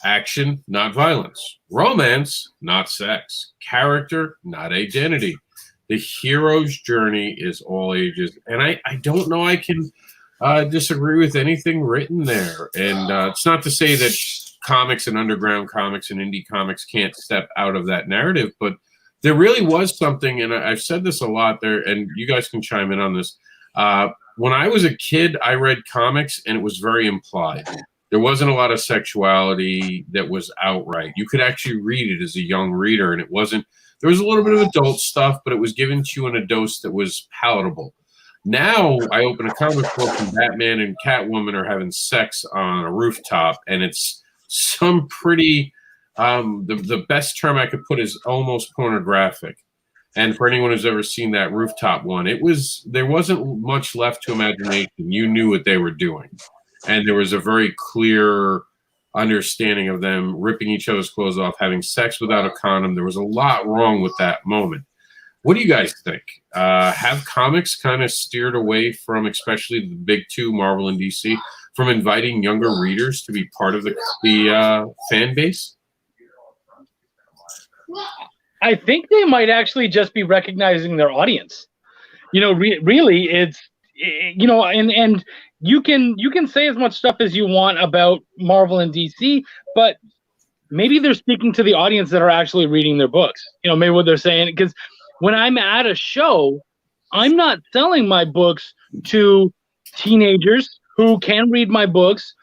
Speaker 1: Action, not violence. Romance, not sex. Character, not identity. The hero's journey is all ages. And I don't know I can disagree with anything written there. And it's not to say that comics and underground comics and indie comics can't step out of that narrative, but there really was something, and I've said this a lot there, and you guys can chime in on this. When I was a kid, I read comics, and it was very implied. There wasn't a lot of sexuality that was outright. You could actually read it as a young reader, and it wasn't. There was a little bit of adult stuff, but it was given to you in a dose that was palatable. Now I open a comic book, and Batman and Catwoman are having sex on a rooftop, and it's some pretty. The best term I could put is almost pornographic. And for anyone who's ever seen that rooftop one, there wasn't much left to imagination. You knew what they were doing. And there was a very clear understanding of them ripping each other's clothes off, having sex without a condom. There was a lot wrong with that moment. What do you guys think? Have comics kind of steered away from, especially the big two, Marvel and DC, from inviting younger readers to be part of the fan base?
Speaker 2: I think they might actually just be recognizing their audience. Really, it's and you can say as much stuff as you want about Marvel and DC, but maybe they're speaking to the audience that are actually reading their books. Maybe what they're saying, because when I'm at a show, I'm not selling my books to teenagers who can read my books,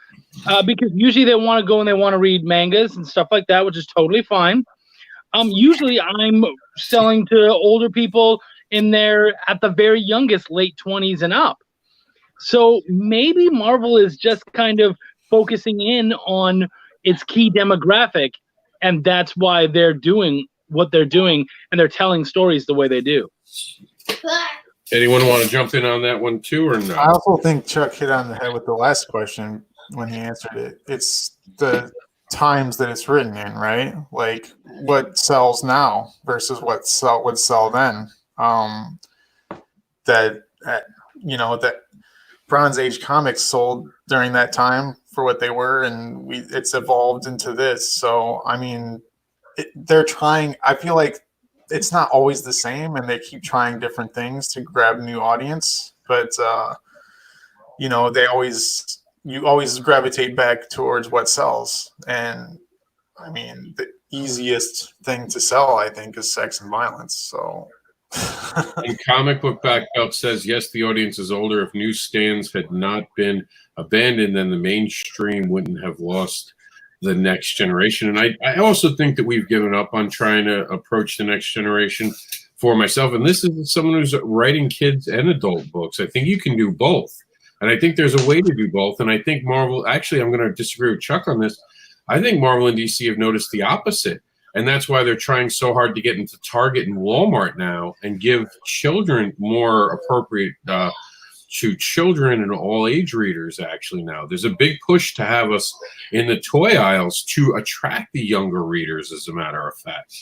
Speaker 2: because usually they want to go and they want to read mangas and stuff like that, which is totally fine. Usually I'm selling to older people in their, at the very youngest, late 20s and up. So maybe Marvel is just kind of focusing in on its key demographic, and that's why they're doing what they're doing, and they're telling stories the way they do.
Speaker 1: Anyone want to jump in on that one too, or no?
Speaker 3: I also think Chuck hit on the head with the last question when he answered it. It's the times that it's written in, right? Like what sells now versus what would sell then. That Bronze Age comics sold during that time for what they were, and it's evolved into this. So I mean, they're trying. I feel like it's not always the same, and they keep trying different things to grab a new audience. But you always gravitate back towards what sells. And I mean, the easiest thing to sell, I think, is sex and violence. So.
Speaker 1: And Comic Book Backup says, yes, the audience is older. If newsstands had not been abandoned, then the mainstream wouldn't have lost the next generation. And I also think that we've given up on trying to approach the next generation for myself. And this is someone who's writing kids and adult books. I think you can do both. And I think there's a way to do both. And I think Marvel, actually, I'm going to disagree with Chuck on this. I think Marvel and DC have noticed the opposite. And that's why they're trying so hard to get into Target and Walmart now and give children more appropriate to children and all age readers. Actually, now there's a big push to have us in the toy aisles to attract the younger readers, as a matter of fact.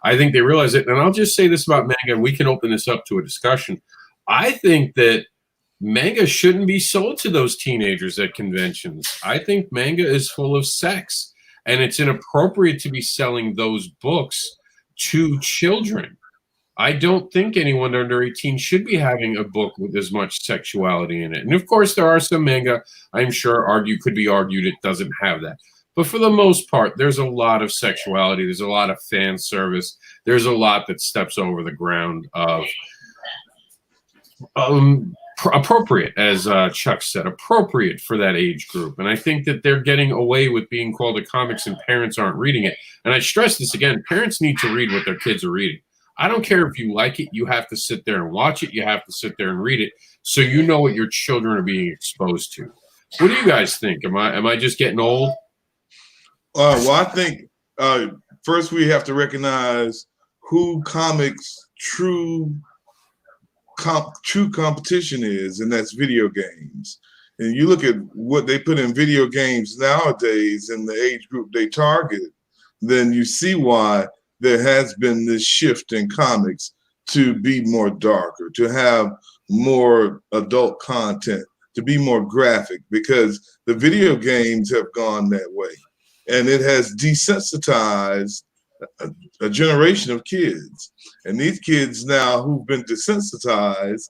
Speaker 1: I think they realize it. And I'll just say this about manga, and we can open this up to a discussion. I think that manga shouldn't be sold to those teenagers at conventions. I think manga is full of sex. And it's inappropriate to be selling those books to children. I don't think anyone under 18 should be having a book with as much sexuality in it. And of course, there are some manga, I'm sure, could be argued it doesn't have that. But for the most part, there's a lot of sexuality. There's a lot of fan service. There's a lot that steps over the ground of appropriate, as Chuck said, appropriate for that age group. And I think that they're getting away with being called a comics and parents aren't reading it. And I stress this again, parents need to read what their kids are reading. I don't care if you like it, you have to sit there and watch it. You have to sit there and read it so you know what your children are being exposed to. What do you guys think? Am I just getting old?
Speaker 4: Well, I think first we have to recognize who comics' true competition is, and that's video games. And you look at what they put in video games nowadays in the age group they target, then you see why there has been this shift in comics to be more darker, to have more adult content, to be more graphic, because the video games have gone that way. And it has desensitized a generation of kids. And these kids now who've been desensitized,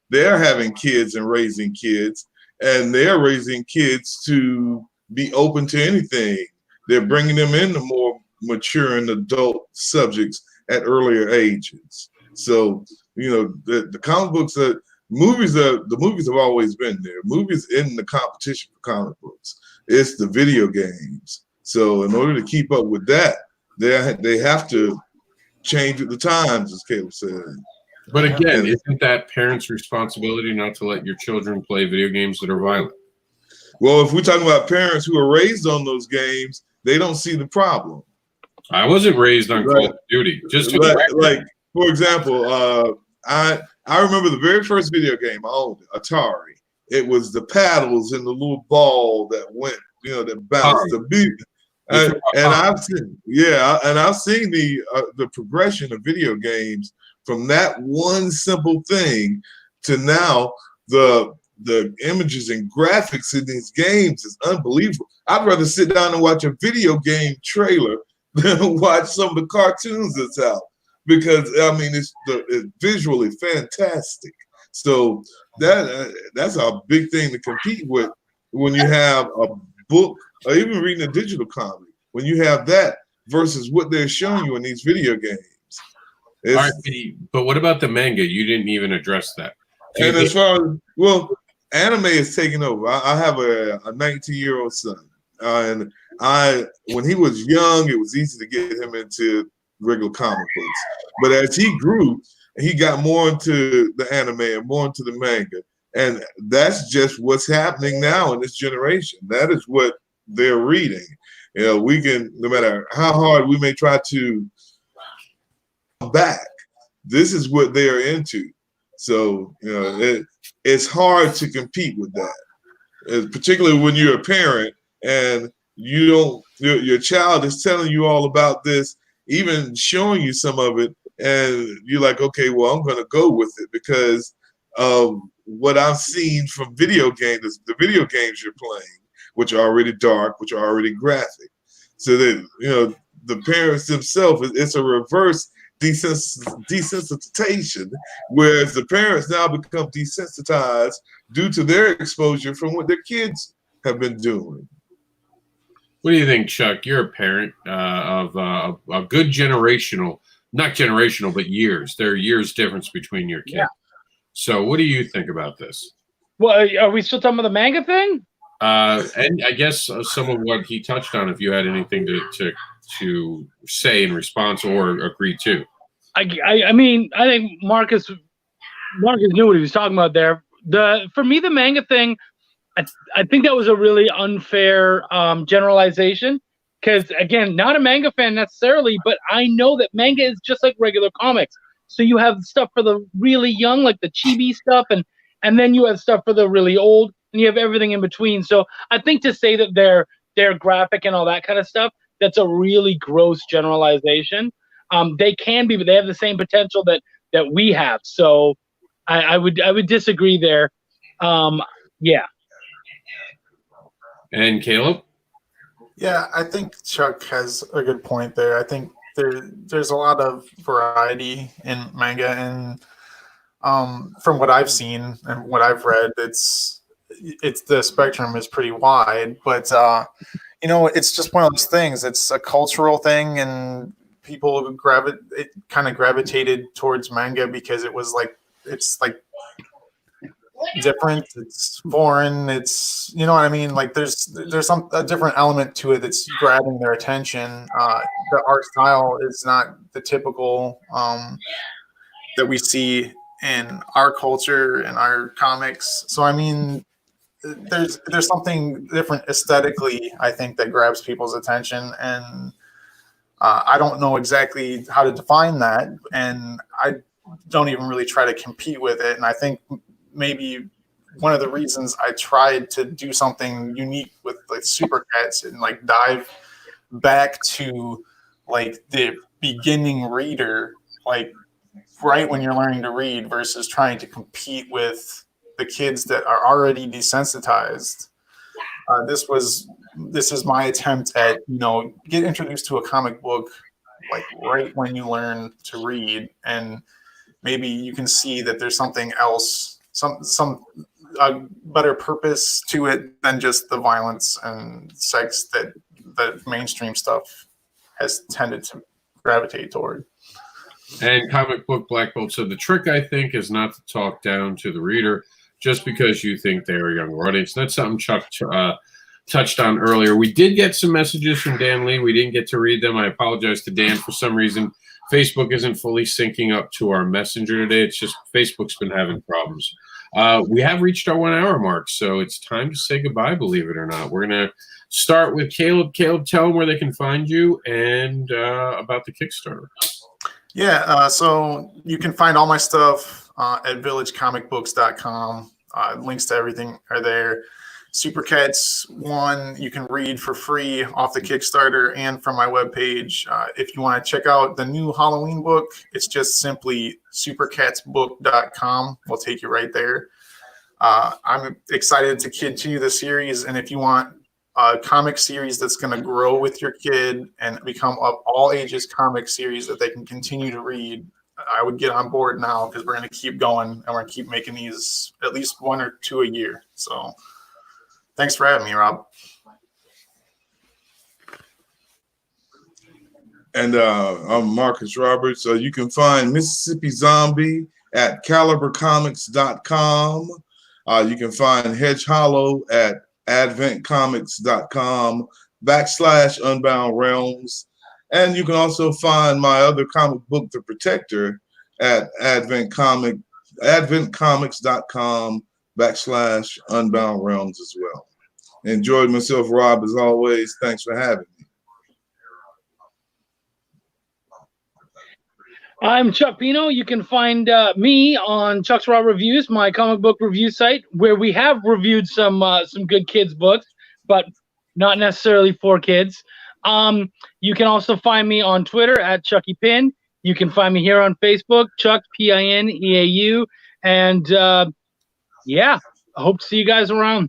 Speaker 4: they're having kids and raising kids, and they're raising kids to be open to anything. They're bringing them into more mature and adult subjects at earlier ages. So, the comic books, the movies have always been there. Movies in the competition for comic books. It's the video games. So in order to keep up with that, they have to change with the times, as Caleb said.
Speaker 1: But again, isn't that parents' responsibility not to let your children play video games that are violent?
Speaker 4: Well, if we're talking about parents who are raised on those games, they don't see the problem.
Speaker 1: I wasn't raised on Call of Duty. Just
Speaker 4: like for example, I remember the very first video game I owned, Atari. It was the paddles and the little ball that went that bounce the beat. And I've seen, I've seen the progression of video games from that one simple thing to now the images and graphics in these games is unbelievable. I'd rather sit down and watch a video game trailer than watch some of the cartoons that's out, because I mean it's visually fantastic. So that's a big thing to compete with when you have a book or even reading a digital comic. When you have that versus what they're showing you in these video games.
Speaker 1: All right, but what about the manga? You didn't even address that.
Speaker 4: And as far as, anime is taking over. I have a 19-year-old son. And when he was young, it was easy to get him into regular comic books. But as he grew, he got more into the anime and more into the manga. And that's just what's happening now in this generation. That is what they're reading. We can, no matter how hard we may try to come back, this is what they're into. So, it's hard to compete with that, particularly when you're a parent and your child is telling you all about this, even showing you some of it, and you're like, okay, well, I'm going to go with it because of what I've seen from video games, the video games you're playing, which are already dark, which are already graphic. So that, the parents themselves, it's a reverse desensitization, whereas the parents now become desensitized due to their exposure from what their kids have been doing.
Speaker 1: What do you think, Chuck? You're a parent of a good generational, not generational, but years. There are years difference between your kids. Yeah. So what do you think about this?
Speaker 2: Well, are we still talking about the manga thing?
Speaker 1: And I guess some of what he touched on, if you had anything to say in response or agree to.
Speaker 2: I mean, I think Marcus knew what he was talking about there. For me, the manga thing, I think that was a really unfair generalization, because again, not a manga fan necessarily, but I know that manga is just like regular comics. So you have stuff for the really young, like the chibi stuff, and then you have stuff for the really old, and you have everything in between. So I think to say that they're graphic and all that kind of stuff, that's a really gross generalization. They can be, but they have the same potential that we have. So I would disagree there. Yeah.
Speaker 1: And Caleb?
Speaker 3: Yeah, I think Chuck has a good point there. I think there's a lot of variety in manga, and from what I've seen and what I've read, it's the spectrum is pretty wide. But it's just one of those things. It's a cultural thing, and people kind of gravitated towards manga because it's different, it's foreign, it's, you know what I mean, like there's a different element to it that's grabbing their attention. The art style is not the typical that we see in our culture and our comics. So I mean, there's something different aesthetically, I think, that grabs people's attention, and I don't know exactly how to define that, and I don't even really try to compete with it. And I think maybe one of the reasons I tried to do something unique with like Super Cats and like dive back to like the beginning reader, like right when you're learning to read, versus trying to compete with the kids that are already desensitized. This is my attempt at, get introduced to a comic book like right when you learn to read, and maybe you can see that there's something else, some better purpose to it than just the violence and sex that the mainstream stuff has tended to gravitate toward.
Speaker 1: And Comic Book Black Bolt said the trick, I think, is not to talk down to the reader just because you think they're a younger audience. That's something Chuck touched on earlier. We did get some messages from Dan Lee. We didn't get to read them. I apologize to Dan. For some reason, Facebook isn't fully syncing up to our messenger today. It's just Facebook's been having problems. We have reached our 1 hour mark, so it's time to say goodbye, believe it or not. We're going to start with Caleb. Caleb, tell them where they can find you and about the Kickstarter.
Speaker 3: Yeah, so you can find all my stuff at villagecomicbooks.com. Links to everything are there. Super Cats 1 you can read for free off the Kickstarter and from my webpage. If you want to check out the new Halloween book, it's just simply supercatsbook.com. We'll take you right there. I'm excited to continue the series, and if you want a comic series that's going to grow with your kid and become an all ages comic series that they can continue to read, I would get on board now, because we're going to keep going and we're going to keep making these at least 1 or 2 a year. So thanks for having me, Rob.
Speaker 4: And I'm Marcus Roberts. You can find Mississippi Zombie at calibercomics.com. You can find Hedge Hollow at adventcomics.com/Unbound Realms. And you can also find my other comic book, The Protector, at adventcomics.com/Unbound Realms as well. Enjoyed myself, Rob, as always. Thanks for having me.
Speaker 2: I'm Chuck Pino. You can find me on Chuck's Raw Reviews, my comic book review site, where we have reviewed some good kids books, but not necessarily for kids. You can also find me on Twitter at Chucky Pin. You can find me here on Facebook, Chuck Pineau. And yeah, I hope to see you guys around.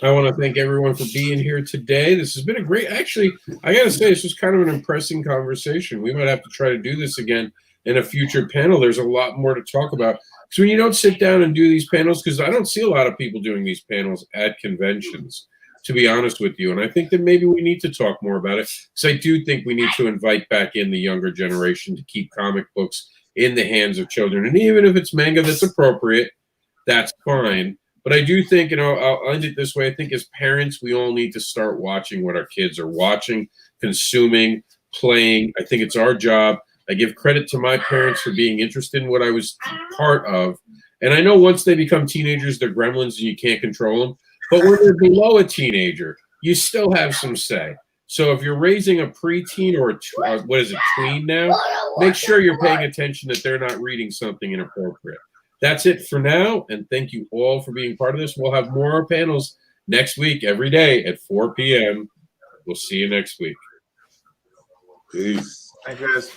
Speaker 1: I want to thank everyone for being here today. This has been a great, actually, I got to say, this was kind of an impressive conversation. We might have to try to do this again in a future panel. There's a lot more to talk about. Because when you don't sit down and do these panels, because I don't see a lot of people doing these panels at conventions, to be honest with you. And I think that maybe we need to talk more about it. Because I do think we need to invite back in the younger generation to keep comic books in the hands of children. And even if it's manga that's appropriate, that's fine. But I do think, I'll end it this way. I think as parents, we all need to start watching what our kids are watching, consuming, playing. I think it's our job. I give credit to my parents for being interested in what I was part of. And I know once they become teenagers, they're gremlins and you can't control them. But when they're below a teenager, you still have some say. So if you're raising a preteen or tween now, make sure you're paying attention that they're not reading something inappropriate. That's it for now, and thank you all for being part of this. We'll have more panels next week, every day at 4 p.m. We'll see you next week.
Speaker 4: Peace.
Speaker 3: Thank you, guys.